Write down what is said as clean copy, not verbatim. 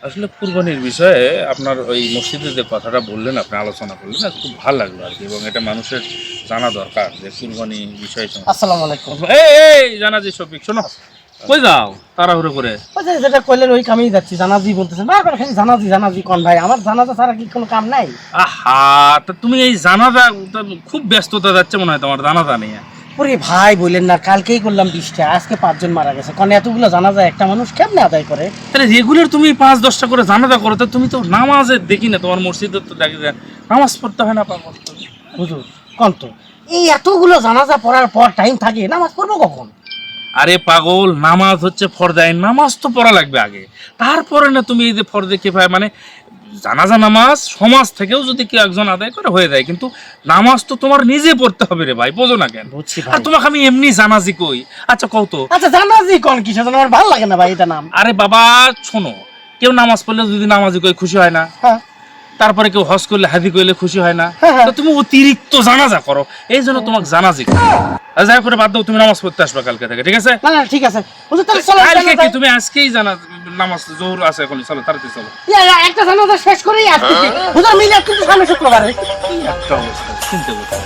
আসলে কুরবানির বিষয়ে আপনার ওই মসজিদে যে কথাটা বললেন, আপনি আলোচনা করলেন না, খুব ভালো লাগলো আর কি। এবং এটা মানুষের জানা দরকার যে কুরবানি বিষয় আসসালামু আলাইকুম। এই জানা যে শফিক, শোনো, কই যাও তাড়াহুড়ো করে? ওই যে যেটা কইলেন ওই কামেই যাচ্ছি, জানাজি বলতেছেন বারবার, খালি জানাজি জানাজি কোন ভাই, আমার জানাজা ছাড়া কি কোনো কাম নাই? আহা, তা তুমি এই জানাজা খুব ব্যস্ততা যাচ্ছে মনে হয় তোমার জানাজা নিয়ে। ওরে ভাই বললেন না, কালকেই করলাম 20টা, আজকে 5 জন মারা গেছে, কারণ এতগুলো জানাজা একটা মানুষ কেমনে আদায় করে? তাহলে রেগুলার তুমি 5-10টা করে জানাজা করো, তা তুমি তো নামাজে দেখি না, তোমার মসজিদে তো দেখি না নামাজ পড়তে হয় না পাগল? হুজুর কোন তো, এই এতগুলো জানাজা পড়ার পর টাইম থাকে, নামাজ পড়বো কখন? আরে পাগল, নামাজ হচ্ছে ফরজ, নামাজ তো পড়া লাগবে আগে, তারপরে না তুমি এই যে ফরজে কিফায়া মানে জানাজা নামাজ সমাজ থেকেও যদি কেউ একজন আদায় করে হয়ে যায়, কিন্তু নামাজ তো তোমার নিজে পড়তে হবে রে ভাই, বোঝো না কেন? বুঝছি আর ভাই। তোমাকে আমি এমনি জানাজি কই, আচ্ছা কও তো। আচ্ছা জানাজি কোন কিসে, আমার ভালো লাগে না ভাই এটা নাম। আরে বাবা শোনো, কেউ নামাজ পড়লে যদি নামাজি কই খুশি হয় না, হ্যাঁ তারপরে কেউ হজ করলে হাজি কইলে খুশি হয় না, হ্যাঁ। তো তুমি অতিরিক্ত জানাজা করো, এই জন্য তোমাকে জানাজি করো। আর যাই করে বাদ দাও, তুমি নামাজ পড়তে আসবে কালকে থেকে, ঠিক আছে? না না ঠিক আছে হুজুর, তাহলে চলো কালকে কি জানাজায়। তুমি আজকেই নামাজ জোহর আছে এখন, চলো তাড়াতাড়ি চলো। একটা জানাজা শেষ করেই আসতেছি হুজুর, মিলাদ কিন্তু সামনে শুক্রবারে। কি একটা অবস্থা, চিন্তা করতে